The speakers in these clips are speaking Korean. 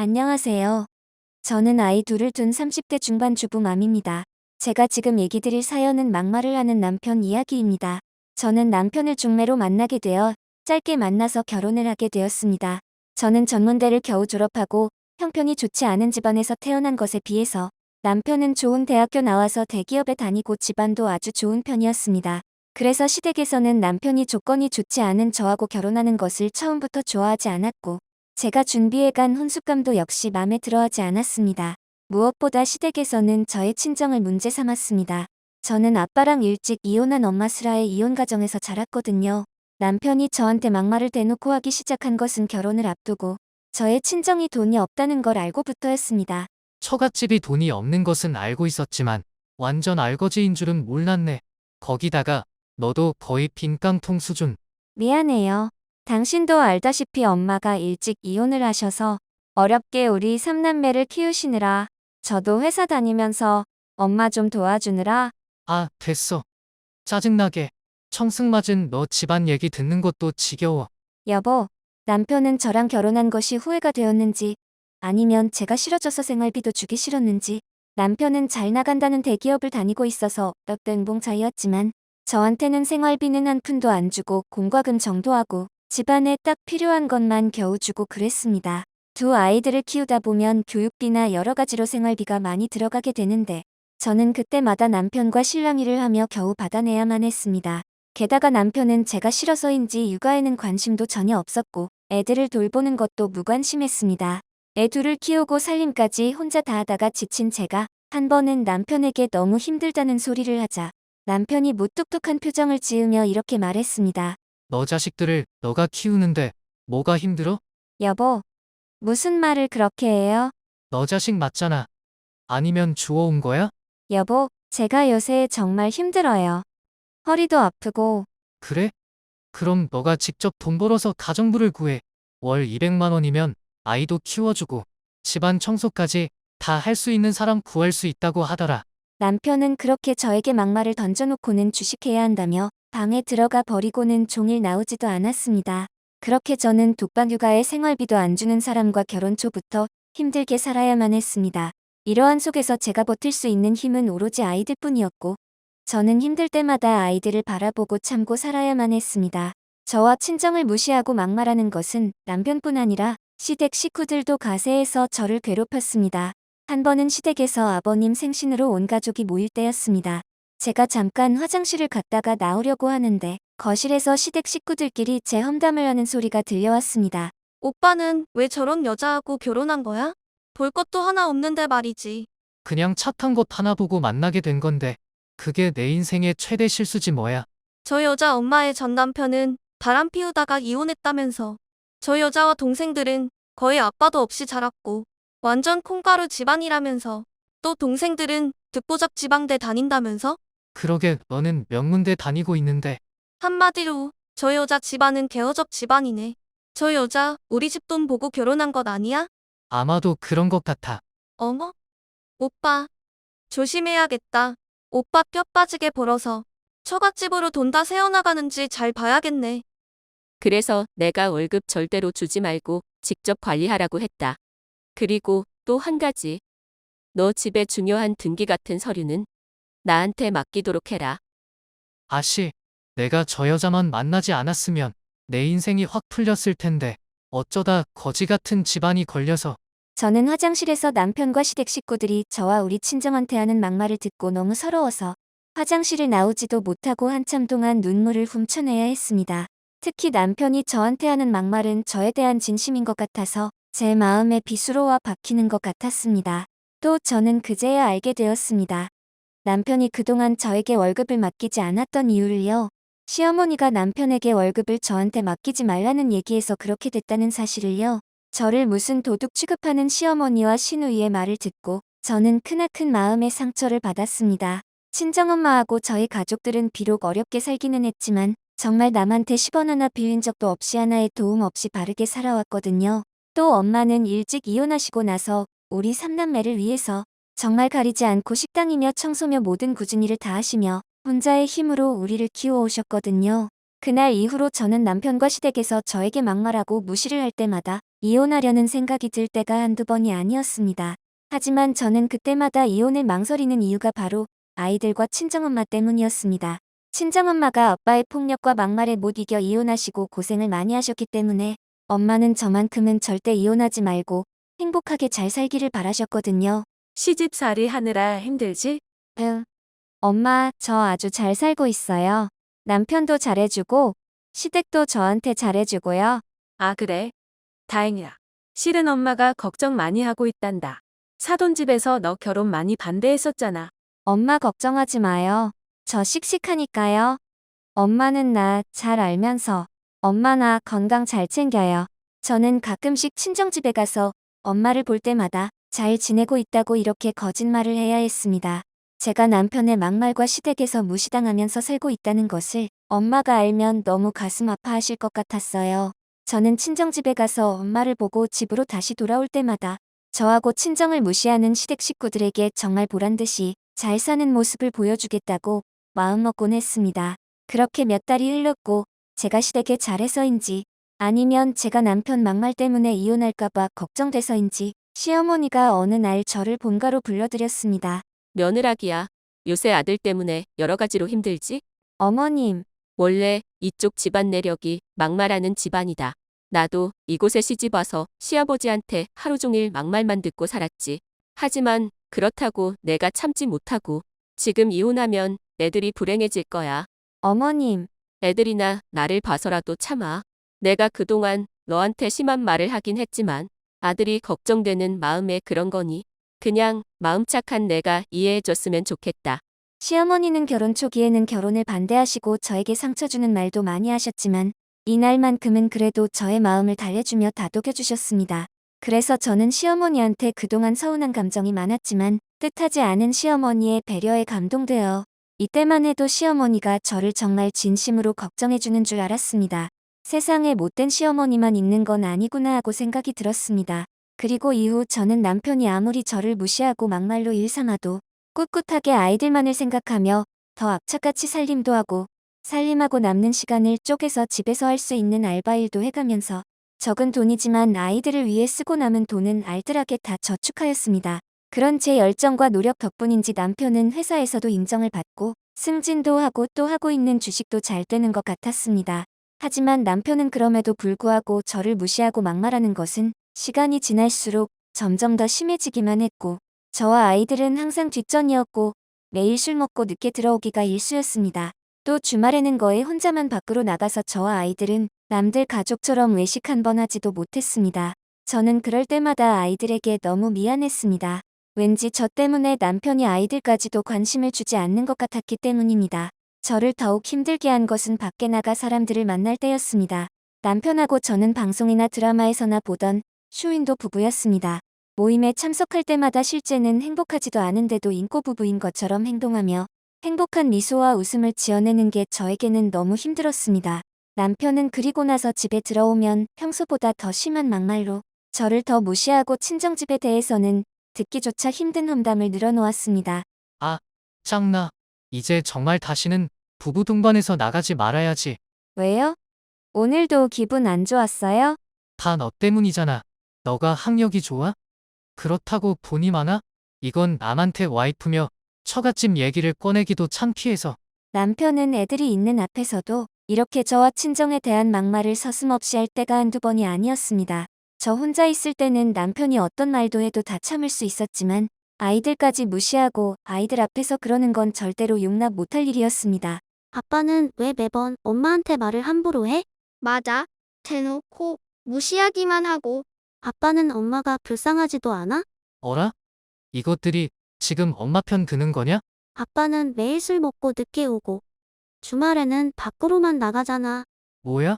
안녕하세요. 저는 아이 둘을 둔 30대 중반 주부맘입니다. 제가 지금 얘기 드릴 사연은 막말을 하는 남편 이야기입니다. 저는 남편을 중매로 만나게 되어 짧게 만나서 결혼을 하게 되었습니다. 저는 전문대를 겨우 졸업하고 형편이 좋지 않은 집안에서 태어난 것에 비해서 남편은 좋은 대학교 나와서 대기업에 다니고 집안도 아주 좋은 편이었습니다. 그래서 시댁에서는 남편이 조건이 좋지 않은 저하고 결혼하는 것을 처음부터 좋아하지 않았고 제가 준비해간 혼숙감도 역시 맘에 들어하지 않았습니다. 무엇보다 시댁에서는 저의 친정을 문제 삼았습니다. 저는 아빠랑 일찍 이혼한 엄마 슬하에 이혼 가정에서 자랐거든요. 남편이 저한테 막말을 대놓고 하기 시작한 것은 결혼을 앞두고 저의 친정이 돈이 없다는 걸 알고부터였습니다. 처갓집이 돈이 없는 것은 알고 있었지만 완전 알거지인 줄은 몰랐네. 거기다가 너도 거의 빈깡통 수준. 미안해요. 당신도 알다시피 엄마가 일찍 이혼을 하셔서 어렵게 우리 삼남매를 키우시느라 저도 회사 다니면서 엄마 좀 도와주느라 아, 됐어. 짜증나게. 청승맞은 너 집안 얘기 듣는 것도 지겨워. 여보, 남편은 저랑 결혼한 것이 후회가 되었는지 아니면 제가 싫어져서 생활비도 주기 싫었는지 남편은 잘 나간다는 대기업을 다니고 있어서 떡땡봉차이였지만 저한테는 생활비는 한 푼도 안 주고 공과금 정도하고 집안에 딱 필요한 것만 겨우 주고 그랬습니다. 두 아이들을 키우다 보면 교육비나 여러 가지로 생활비가 많이 들어가게 되는데 저는 그때마다 남편과 실랑이를 하며 겨우 받아내야만 했습니다. 게다가 남편은 제가 싫어서인지 육아에는 관심도 전혀 없었고 애들을 돌보는 것도 무관심했습니다. 애 둘을 키우고 살림까지 혼자 다 하다가 지친 제가 한 번은 남편에게 너무 힘들다는 소리를 하자 남편이 무뚝뚝한 표정을 지으며 이렇게 말했습니다. 너 자식들을 너가 키우는데 뭐가 힘들어? 여보, 무슨 말을 그렇게 해요? 너 자식 맞잖아. 아니면 주워온 거야? 여보, 제가 요새 정말 힘들어요. 허리도 아프고 그래? 그럼 너가 직접 돈 벌어서 가정부를 구해. 월 200만 원이면 아이도 키워주고 집안 청소까지 다 할 수 있는 사람 구할 수 있다고 하더라. 남편은 그렇게 저에게 막말을 던져놓고는 주식해야 한다며 방에 들어가 버리고는 종일 나오지도 않았습니다. 그렇게 저는 독박육아에 생활비도 안 주는 사람과 결혼 초부터 힘들게 살아야만 했습니다. 이러한 속에서 제가 버틸 수 있는 힘은 오로지 아이들뿐이었고 저는 힘들 때마다 아이들을 바라보고 참고 살아야만 했습니다. 저와 친정을 무시하고 막말하는 것은 남편뿐 아니라 시댁 식구들도 가세해서 저를 괴롭혔습니다. 한 번은 시댁에서 아버님 생신으로 온 가족이 모일 때였습니다. 제가 잠깐 화장실을 갔다가 나오려고 하는데 거실에서 시댁 식구들끼리 제 험담을 하는 소리가 들려왔습니다. 오빠는 왜 저런 여자하고 결혼한 거야? 볼 것도 하나 없는데 말이지. 그냥 착한 것 하나 보고 만나게 된 건데 그게 내 인생의 최대 실수지 뭐야. 저 여자 엄마의 전 남편은 바람 피우다가 이혼했다면서. 저 여자와 동생들은 거의 아빠도 없이 자랐고 완전 콩가루 집안이라면서. 또 동생들은 듣보잡 지방대 다닌다면서? 그러게 너는 명문대 다니고 있는데 한마디로 저 여자 집안은 개어적 집안이네. 저 여자 우리 집 돈 보고 결혼한 것 아니야? 아마도 그런 것 같아. 어머? 오빠, 조심해야겠다. 오빠 뼈 빠지게 벌어서 처갓집으로 돈 다 새어나가는지 잘 봐야겠네. 그래서 내가 월급 절대로 주지 말고 직접 관리하라고 했다. 그리고 또 한 가지. 너 집에 중요한 등기 같은 서류는 나한테 맡기도록 해라. 아씨, 내가 저 여자만 만나지 않았으면 내 인생이 확 풀렸을 텐데 어쩌다 거지 같은 집안이 걸려서. 저는 화장실에서 남편과 시댁 식구들이 저와 우리 친정한테 하는 막말을 듣고 너무 서러워서 화장실을 나오지도 못하고 한참 동안 눈물을 훔쳐내야 했습니다. 특히 남편이 저한테 하는 막말은 저에 대한 진심인 것 같아서 제 마음에 비수로와 박히는 것 같았습니다. 또 저는 그제야 알게 되었습니다. 남편이 그동안 저에게 월급을 맡기지 않았던 이유를요. 시어머니가 남편에게 월급을 저한테 맡기지 말라는 얘기에서 그렇게 됐다는 사실을요. 저를 무슨 도둑 취급하는 시어머니와 시누이의 말을 듣고 저는 크나큰 마음의 상처를 받았습니다. 친정엄마하고 저희 가족들은 비록 어렵게 살기는 했지만 정말 남한테 10원 하나 빌린 적도 없이 하나의 도움 없이 바르게 살아왔거든요. 또 엄마는 일찍 이혼하시고 나서 우리 삼남매를 위해서 정말 가리지 않고 식당이며 청소며 모든 굳은 일을 다 하시며 혼자의 힘으로 우리를 키워오셨거든요. 그날 이후로 저는 남편과 시댁에서 저에게 막말하고 무시를 할 때마다 이혼하려는 생각이 들 때가 한두 번이 아니었습니다. 하지만 저는 그때마다 이혼을 망설이는 이유가 바로 아이들과 친정엄마 때문이었습니다. 친정엄마가 아빠의 폭력과 막말에 못 이겨 이혼하시고 고생을 많이 하셨기 때문에 엄마는 저만큼은 절대 이혼하지 말고 행복하게 잘 살기를 바라셨거든요. 시집살이 하느라 힘들지? 응. 엄마, 저 아주 잘 살고 있어요. 남편도 잘해주고, 시댁도 저한테 잘해주고요. 아, 그래? 다행이야. 실은 엄마가 걱정 많이 하고 있단다. 사돈집에서 너 결혼 많이 반대했었잖아. 엄마 걱정하지 마요. 저 씩씩하니까요. 엄마는 나 잘 알면서 엄마 나 건강 잘 챙겨요. 저는 가끔씩 친정집에 가서 엄마를 볼 때마다 잘 지내고 있다고 이렇게 거짓말을 해야 했습니다. 제가 남편의 막말과 시댁에서 무시당하면서 살고 있다는 것을 엄마가 알면 너무 가슴 아파하실 것 같았어요. 저는 친정집에 가서 엄마를 보고 집으로 다시 돌아올 때마다 저하고 친정을 무시하는 시댁 식구들에게 정말 보란듯이 잘 사는 모습을 보여주겠다고 마음먹곤 했습니다. 그렇게 몇 달이 흘렀고 제가 시댁에 잘해서인지 아니면 제가 남편 막말 때문에 이혼할까봐 걱정돼서인지 시어머니가 어느 날 저를 본가로 불러들였습니다. 며느라기야. 요새 아들 때문에 여러 가지로 힘들지? 어머님, 원래 이쪽 집안 내력이 막말하는 집안이다. 나도 이곳에 시집 와서 시아버지한테 하루 종일 막말만 듣고 살았지. 하지만 그렇다고 내가 참지 못하고 지금 이혼하면 애들이 불행해질 거야. 어머님, 애들이나 나를 봐서라도 참아. 내가 그동안 너한테 심한 말을 하긴 했지만 아들이 걱정되는 마음에 그런 거니. 그냥 마음 착한 내가 이해해줬으면 좋겠다. 시어머니는 결혼 초기에는 결혼을 반대하시고 저에게 상처 주는 말도 많이 하셨지만 이날만큼은 그래도 저의 마음을 달래주며 다독여주셨습니다. 그래서 저는 시어머니한테 그동안 서운한 감정이 많았지만 뜻하지 않은 시어머니의 배려에 감동되어 이때만 해도 시어머니가 저를 정말 진심으로 걱정해주는 줄 알았습니다. 세상에 못된 시어머니만 있는 건 아니구나 하고 생각이 들었습니다. 그리고 이후 저는 남편이 아무리 저를 무시하고 막말로 일삼아도 꿋꿋하게 아이들만을 생각하며 더 악착같이 살림도 하고 살림하고 남는 시간을 쪼개서 집에서 할 수 있는 알바일도 해가면서 적은 돈이지만 아이들을 위해 쓰고 남은 돈은 알뜰하게 다 저축하였습니다. 그런 제 열정과 노력 덕분인지 남편은 회사에서도 인정을 받고 승진도 하고 또 하고 있는 주식도 잘 되는 것 같았습니다. 하지만 남편은 그럼에도 불구하고 저를 무시하고 막말하는 것은 시간이 지날수록 점점 더 심해지기만 했고 저와 아이들은 항상 뒷전이었고 매일 술 먹고 늦게 들어오기가 일쑤였습니다. 또 주말에는 거의 혼자만 밖으로 나가서 저와 아이들은 남들 가족처럼 외식 한 번 하지도 못했습니다. 저는 그럴 때마다 아이들에게 너무 미안했습니다. 왠지 저 때문에 남편이 아이들까지도 관심을 주지 않는 것 같았기 때문입니다. 저를 더욱 힘들게 한 것은 밖에 나가 사람들을 만날 때였습니다. 남편하고 저는 방송이나 드라마에서나 보던 쇼윈도 부부였습니다. 모임에 참석할 때마다 실제는 행복하지도 않은데도 인고 부부인 것처럼 행동하며 행복한 미소와 웃음을 지어내는 게 저에게는 너무 힘들었습니다. 남편은 그리고 나서 집에 들어오면 평소보다 더 심한 막말로 저를 더 무시하고 친정집에 대해서는 듣기조차 힘든 험담을 늘어놓았습니다. 짱나. 이제 정말 다시는 부부 동반해서 나가지 말아야지. 왜요? 오늘도 기분 안 좋았어요? 다 너 때문이잖아. 너가 학력이 좋아? 그렇다고 돈이 많아? 이건 남한테 와이프며 처갓집 얘기를 꺼내기도 창피해서. 남편은 애들이 있는 앞에서도 이렇게 저와 친정에 대한 막말을 서슴없이 할 때가 한두 번이 아니었습니다. 저 혼자 있을 때는 남편이 어떤 말도 해도 다 참을 수 있었지만 아이들까지 무시하고 아이들 앞에서 그러는 건 절대로 용납 못할 일이었습니다. 아빠는 왜 매번 엄마한테 말을 함부로 해? 맞아. 대놓고 무시하기만 하고 아빠는 엄마가 불쌍하지도 않아? 어라? 이것들이 지금 엄마 편 드는 거냐? 아빠는 매일 술 먹고 늦게 오고 주말에는 밖으로만 나가잖아. 뭐야?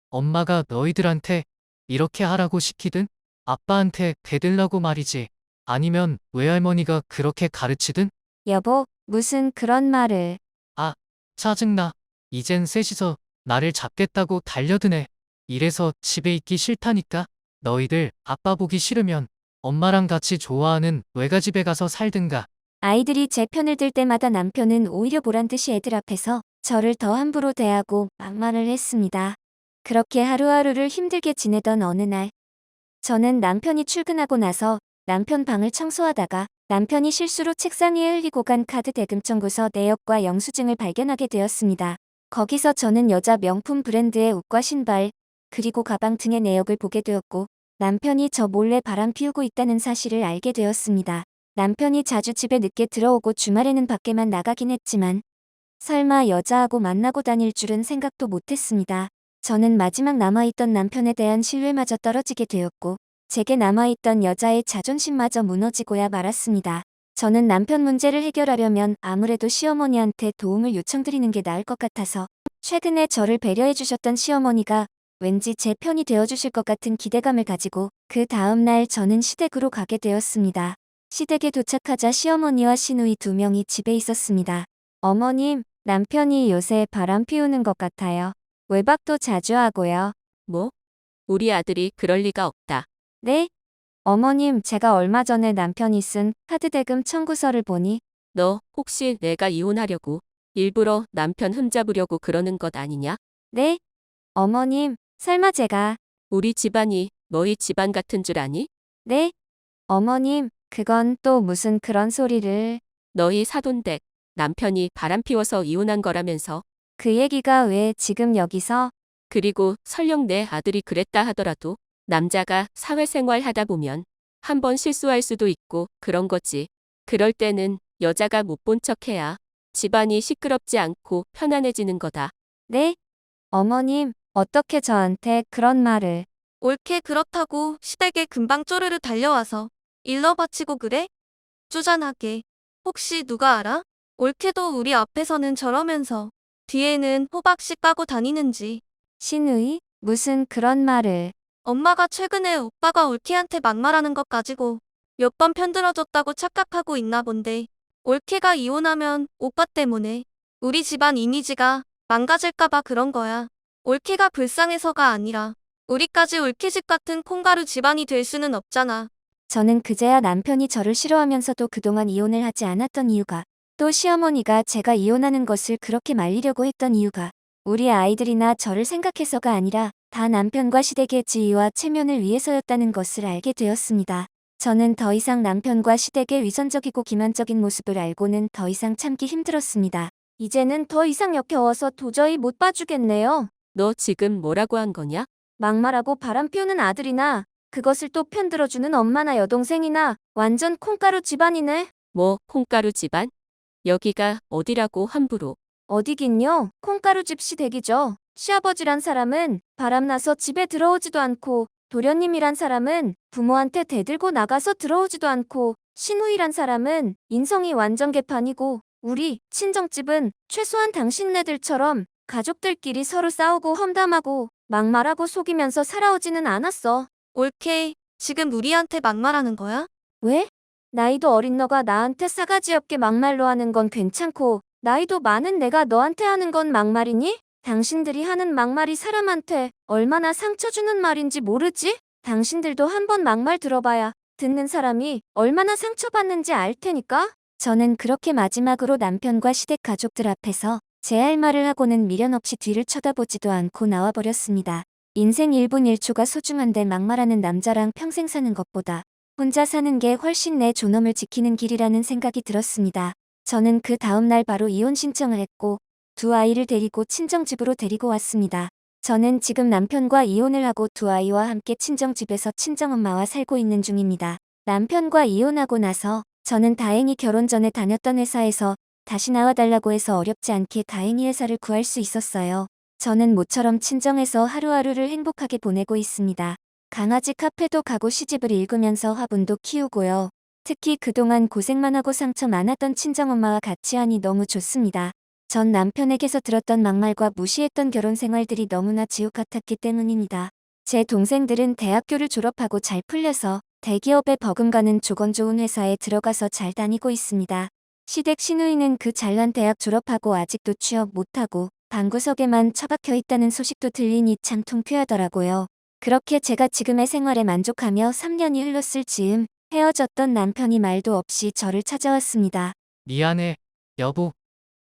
엄마가 너희들한테 이렇게 하라고 시키든? 아빠한테 대들라고 말이지. 아니면 외할머니가 그렇게 가르치든? 여보, 무슨 그런 말을. 짜증나. 이젠 셋이서 나를 잡겠다고 달려드네. 이래서 집에 있기 싫다니까. 너희들 아빠 보기 싫으면 엄마랑 같이 좋아하는 외가집에 가서 살든가. 아이들이 제 편을 들 때마다 남편은 오히려 보란듯이 애들 앞에서 저를 더 함부로 대하고 막말을 했습니다. 그렇게 하루하루를 힘들게 지내던 어느 날, 저는 남편이 출근하고 나서 남편 방을 청소하다가 남편이 실수로 책상 위에 흘리고 간 카드 대금 청구서 내역과 영수증을 발견하게 되었습니다. 거기서 저는 여자 명품 브랜드의 옷과 신발, 그리고 가방 등의 내역을 보게 되었고 남편이 저 몰래 바람 피우고 있다는 사실을 알게 되었습니다. 남편이 자주 집에 늦게 들어오고 주말에는 밖에만 나가긴 했지만 설마 여자하고 만나고 다닐 줄은 생각도 못했습니다. 저는 마지막 남아있던 남편에 대한 신뢰마저 떨어지게 되었고 제게 남아있던 여자의 자존심마저 무너지고야 말았습니다. 저는 남편 문제를 해결하려면 아무래도 시어머니한테 도움을 요청드리는 게 나을 것 같아서 최근에 저를 배려해주셨던 시어머니가 왠지 제 편이 되어주실 것 같은 기대감을 가지고 그 다음날 저는 시댁으로 가게 되었습니다. 시댁에 도착하자 시어머니와 시누이 2명이 집에 있었습니다. 어머님, 남편이 요새 바람 피우는 것 같아요. 외박도 자주 하고요. 뭐? 우리 아들이 그럴 리가 없다. 네? 어머님, 제가 얼마 전에 남편이 쓴 카드 대금 청구서를 보니 너 혹시 내가 이혼하려고 일부러 남편 흠잡으려고 그러는 것 아니냐? 네? 어머님, 설마 제가 우리 집안이 너희 집안 같은 줄 아니? 네? 어머님, 그건 또 무슨 그런 소리를 너희 사돈댁 남편이 바람 피워서 이혼한 거라면서. 그 얘기가 왜 지금 여기서 그리고 설령 내 아들이 그랬다 하더라도 남자가 사회생활 하다 보면 한 번 실수할 수도 있고 그런 거지. 그럴 때는 여자가 못 본 척해야 집안이 시끄럽지 않고 편안해지는 거다. 네? 어머님, 어떻게 저한테 그런 말을 옳게 그렇다고 시댁에 금방 쪼르르 달려와서 일러 바치고 그래? 쪼잔하게. 혹시 누가 알아? 옳게도 우리 앞에서는 저러면서 뒤에는 호박씨 까고 다니는지. 시누이? 무슨 그런 말을 엄마가 최근에 오빠가 옳케한테 막말하는 것 가지고 몇 번 편들어줬다고 착각하고 있나 본데 옳케가 이혼하면 오빠 때문에 우리 집안 이미지가 망가질까봐 그런 거야. 옳케가 불쌍해서가 아니라 우리까지 옳케 집 같은 콩가루 집안이 될 수는 없잖아. 저는 그제야 남편이 저를 싫어하면서도 그동안 이혼을 하지 않았던 이유가 또 시어머니가 제가 이혼하는 것을 그렇게 말리려고 했던 이유가 우리 아이들이나 저를 생각해서가 아니라 다 남편과 시댁의 지위와 체면을 위해서였다는 것을 알게 되었습니다. 저는 더 이상 남편과 시댁의 위선적이고 기만적인 모습을 알고는 더 이상 참기 힘들었습니다. 이제는 더 이상 역겨워서 도저히 못 봐주겠네요. 너 지금 뭐라고 한 거냐? 막말하고 바람 피우는 아들이나 그것을 또 편들어주는 엄마나 여동생이나 완전 콩가루 집안이네. 뭐 콩가루 집안? 여기가 어디라고 함부로. 어디긴요. 콩가루집 시댁이죠. 시아버지란 사람은 바람나서 집에 들어오지도 않고 도련님이란 사람은 부모한테 대들고 나가서 들어오지도 않고 시누이란 사람은 인성이 완전 개판이고 우리 친정집은 최소한 당신네들처럼 가족들끼리 서로 싸우고 험담하고 막말하고 속이면서 살아오지는 않았어. 옳케, 지금 우리한테 막말하는 거야? 왜? 나이도 어린 너가 나한테 싸가지 없게 막말로 하는 건 괜찮고 나이도 많은 내가 너한테 하는 건 막말이니? 당신들이 하는 막말이 사람한테 얼마나 상처 주는 말인지 모르지? 당신들도 한번 막말 들어봐야 듣는 사람이 얼마나 상처받는지 알 테니까? 저는 그렇게 마지막으로 남편과 시댁 가족들 앞에서 제 할 말을 하고는 미련 없이 뒤를 쳐다보지도 않고 나와버렸습니다. 인생 1분 1초가 소중한데 막말하는 남자랑 평생 사는 것보다 혼자 사는 게 훨씬 내 존엄을 지키는 길이라는 생각이 들었습니다. 저는 그 다음날 바로 이혼 신청을 했고 2아이를 데리고 친정집으로 데리고 왔습니다. 저는 지금 남편과 이혼을 하고 2아이와 함께 친정집에서 친정엄마와 살고 있는 중입니다. 남편과 이혼하고 나서 저는 다행히 결혼 전에 다녔던 회사에서 다시 나와달라고 해서 어렵지 않게 다행히 회사를 구할 수 있었어요. 저는 모처럼 친정에서 하루하루를 행복하게 보내고 있습니다. 강아지 카페도 가고 시집을 읽으면서 화분도 키우고요. 특히 그동안 고생만 하고 상처 많았던 친정엄마와 같이 하니 너무 좋습니다. 전 남편에게서 들었던 막말과 무시했던 결혼 생활들이 너무나 지옥 같았기 때문입니다. 제 동생들은 대학교를 졸업하고 잘 풀려서 대기업에 버금가는 조건 좋은 회사에 들어가서 잘 다니고 있습니다. 시댁 시누이는 그 잘난 대학 졸업하고 아직도 취업 못하고 방구석에만 처박혀 있다는 소식도 들리니 참 통쾌하더라고요. 그렇게 제가 지금의 생활에 만족하며 3년이 흘렀을 즈음 헤어졌던 남편이 말도 없이 저를 찾아왔습니다. 미안해, 여보.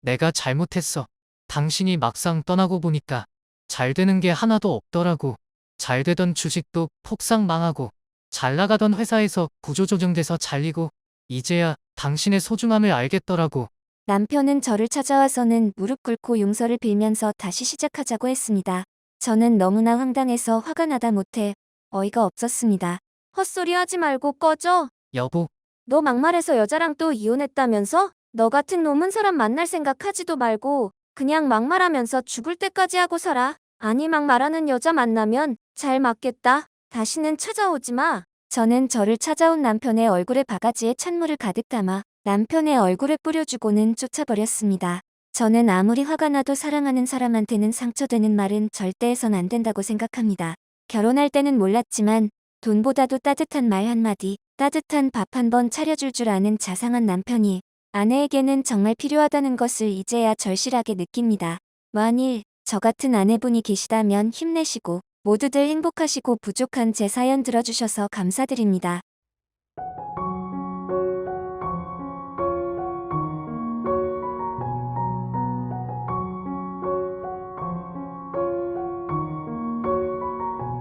내가 잘못했어. 당신이 막상 떠나고 보니까 잘 되는 게 하나도 없더라고. 잘 되던 주식도 폭삭 망하고 잘 나가던 회사에서 구조조정돼서 잘리고 이제야 당신의 소중함을 알겠더라고. 남편은 저를 찾아와서는 무릎 꿇고 용서를 빌면서 다시 시작하자고 했습니다. 저는 너무나 황당해서 화가 나다 못해 어이가 없었습니다. 헛소리 하지 말고 꺼져. 여보, 너 막말해서 여자랑 또 이혼했다면서? 너 같은 놈은 사람 만날 생각하지도 말고 그냥 막말하면서 죽을 때까지 하고 살아. 아니 막말하는 여자 만나면 잘 맞겠다. 다시는 찾아오지 마. 저는 저를 찾아온 남편의 얼굴에 바가지에 찬물을 가득 담아 남편의 얼굴에 뿌려주고는 쫓아버렸습니다. 저는 아무리 화가 나도 사랑하는 사람한테는 상처되는 말은 절대 해선 안 된다고 생각합니다. 결혼할 때는 몰랐지만 돈보다도 따뜻한 말 한마디, 따뜻한 밥 한 번 차려줄 줄 아는 자상한 남편이 아내에게는 정말 필요하다는 것을 이제야 절실하게 느낍니다. 만일 저 같은 아내분이 계시다면 힘내시고 모두들 행복하시고 부족한 제 사연 들어주셔서 감사드립니다.